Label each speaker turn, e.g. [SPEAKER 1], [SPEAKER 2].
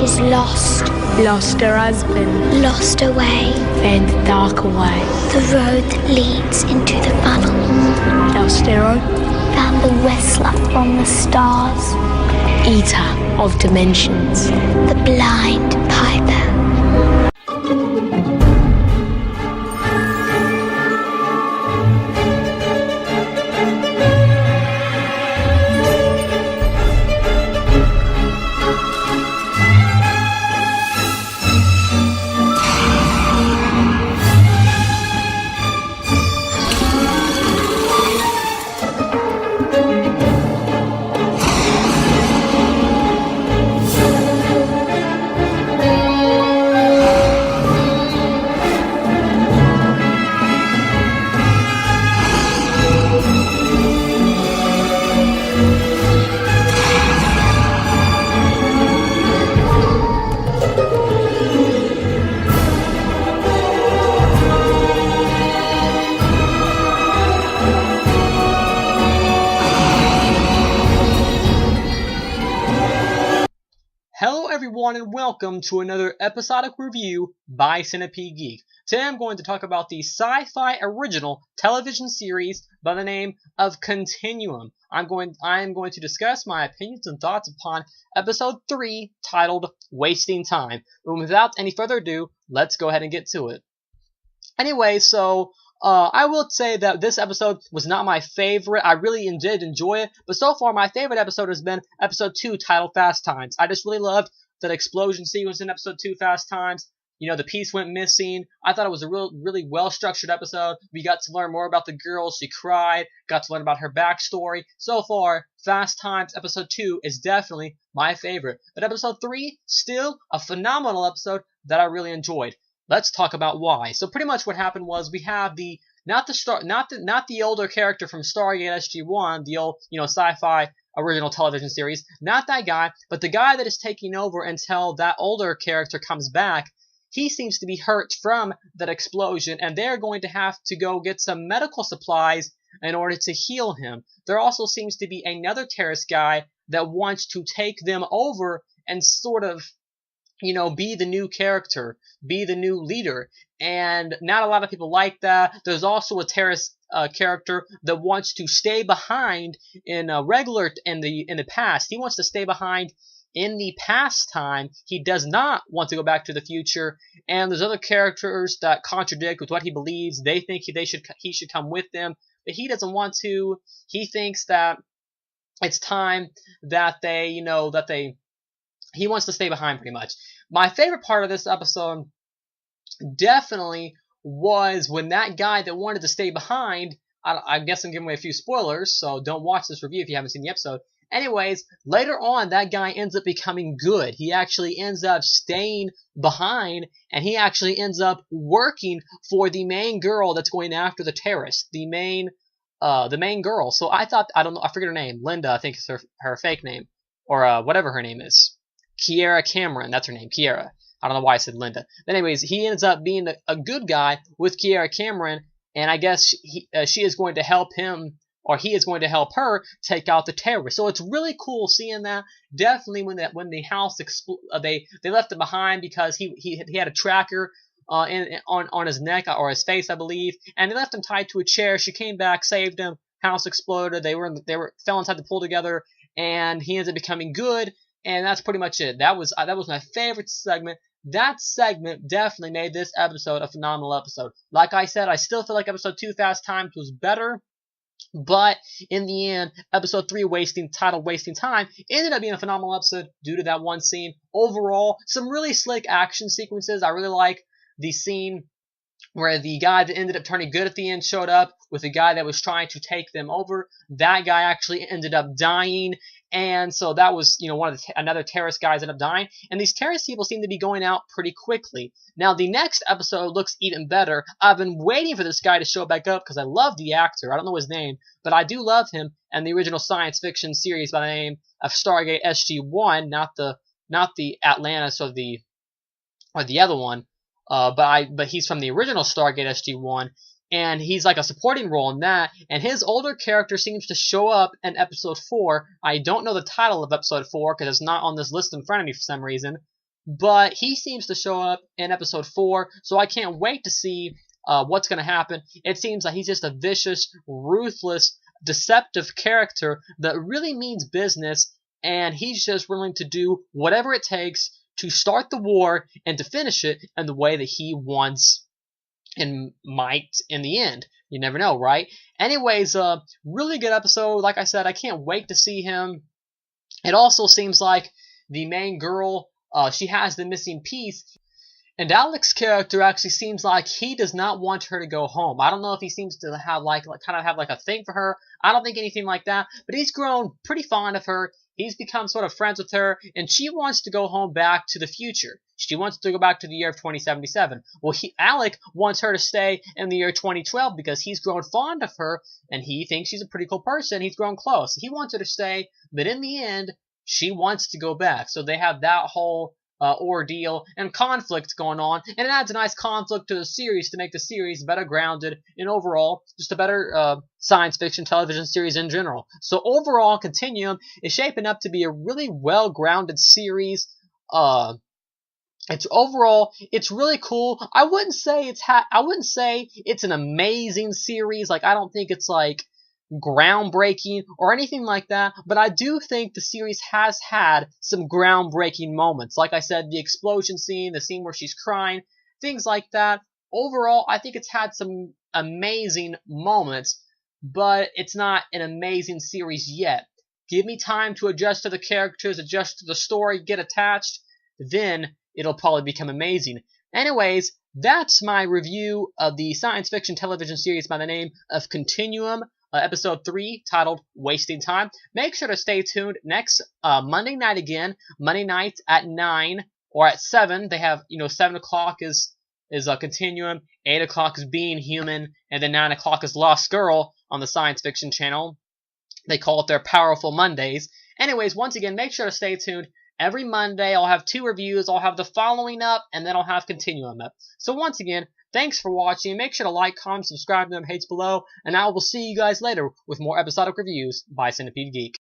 [SPEAKER 1] She's lost.
[SPEAKER 2] Lost her husband.
[SPEAKER 1] Lost her way.
[SPEAKER 2] Found the darker way.
[SPEAKER 1] The road that leads into the funnel.
[SPEAKER 2] Lost her own.
[SPEAKER 1] Found the whistler from the stars.
[SPEAKER 2] Eater of dimensions.
[SPEAKER 1] The blind piper.
[SPEAKER 3] Hello everyone and welcome to another episodic review by Centipede Geek. Today I'm going to talk about the sci-fi original television series by the name of Continuum. I am going to discuss my opinions and thoughts upon episode 3 titled Wasting Time. And without any further ado, let's go ahead and get to it. Anyway, I will say that this episode was not my favorite. I really did enjoy it, but so far my favorite episode has been episode 2 titled Fast Times. I just really loved that explosion sequence in episode 2 Fast Times. You know, the piece went missing. I thought it was a really well-structured episode. We got to learn more about the girl. She cried. Got to learn about her backstory. So far, Fast Times episode 2 is definitely my favorite. But episode 3, still a phenomenal episode that I really enjoyed. Let's talk about why. So pretty much what happened was we have not the older character from Stargate SG-1, the old sci-fi original television series, not that guy, but the guy that is taking over until that older character comes back. He seems to be hurt from that explosion, and they're going to have to go get some medical supplies in order to heal him. There also seems to be another terrorist guy that wants to take them over and sort of be the new character, be the new leader, and not a lot of people like that. There's also a terrorist character that wants to stay behind in the past. He wants to stay behind in the past time. He does not want to go back to the future. And there's other characters that contradict with what he believes. They think he should come with them, but he doesn't want to. He thinks that it's time that he wants to stay behind pretty much. My favorite part of this episode definitely was when that guy that wanted to stay behind, I guess I'm giving away a few spoilers, so don't watch this review if you haven't seen the episode. Anyways, later on, that guy ends up becoming good. He actually ends up staying behind, and he actually ends up working for the main girl that's going after the terrorist. The main girl. So I forget her name. Linda, I think is her fake name. Or whatever her name is. Kiera Cameron, that's her name, Kiera. I don't know why I said Linda. But anyways, he ends up being a good guy with Kiera Cameron, and I guess she is going to help him, or he is going to help her take out the terrorists. So it's really cool seeing that. Definitely when the house they left him behind because he had a tracker on his neck or his face, I believe, and they left him tied to a chair. She came back, saved him. House exploded. They fell inside the pool together, and he ends up becoming good. And that's pretty much it. That was my favorite segment. That segment definitely made this episode a phenomenal episode. Like I said, I still feel like episode 2 Fast Times was better, but in the end, episode 3 titled Wasting Time ended up being a phenomenal episode due to that one scene. Overall, some really slick action sequences. I really like the scene where the guy that ended up turning good at the end showed up with the guy that was trying to take them over. That guy actually ended up dying, and so that was, another terrorist guys ended up dying. And these terrorist people seem to be going out pretty quickly. Now, the next episode looks even better. I've been waiting for this guy to show back up because I love the actor. I don't know his name, but I do love him and the original science fiction series by the name of Stargate SG-1, not the Atlantis or the other one. But he's from the original Stargate SG-1, and he's like a supporting role in that, and his older character seems to show up in episode 4. I don't know the title of episode 4 because it's not on this list in front of me for some reason, but he seems to show up in episode 4, so I can't wait to see what's going to happen. It seems like he's just a vicious, ruthless, deceptive character that really means business, and he's just willing to do whatever it takes to start the war and to finish it in the way that he wants and might in the end. You never know, right? Anyways, really good episode. Like I said, I can't wait to see him. It also seems like the main girl, she has the missing piece. And Alex's character actually seems like he does not want her to go home. I don't know if he seems to have kind of have like a thing for her. I don't think anything like that. But he's grown pretty fond of her. He's become sort of friends with her, and she wants to go home back to the future. She wants to go back to the year of 2077. Well, Alec wants her to stay in the year 2012 because he's grown fond of her, and he thinks she's a pretty cool person. He's grown close. He wants her to stay, but in the end, she wants to go back. So they have that whole ordeal and conflict going on, and it adds a nice conflict to the series to make the series better grounded and overall just a better science fiction television series in general. So overall, Continuum is shaping up to be a really well-grounded series. It's really cool. I wouldn't say it's an amazing series. Like, I don't think it's like groundbreaking or anything like that, but I do think the series has had some groundbreaking moments. Like I said, the explosion scene, the scene where she's crying, things like that. Overall, I think it's had some amazing moments, but it's not an amazing series yet. Give me time to adjust to the characters, adjust to the story, get attached, then it'll probably become amazing. Anyways, that's my review of the science fiction television series by the name of Continuum. Episode 3, titled Wasting Time. Make sure to stay tuned next Monday night again. Monday nights at 9 or at 7. They have, 7 o'clock is a Continuum, 8 o'clock is Being Human, and then 9 o'clock is Lost Girl on the Science Fiction Channel. They call it their Powerful Mondays. Anyways, once again, make sure to stay tuned. Every Monday, I'll have 2 reviews. I'll have the following up, and then I'll have Continuum up. So once again, thanks for watching. Make sure to like, comment, subscribe to them hates below, and I will see you guys later with more episodic reviews by Centipede Geek.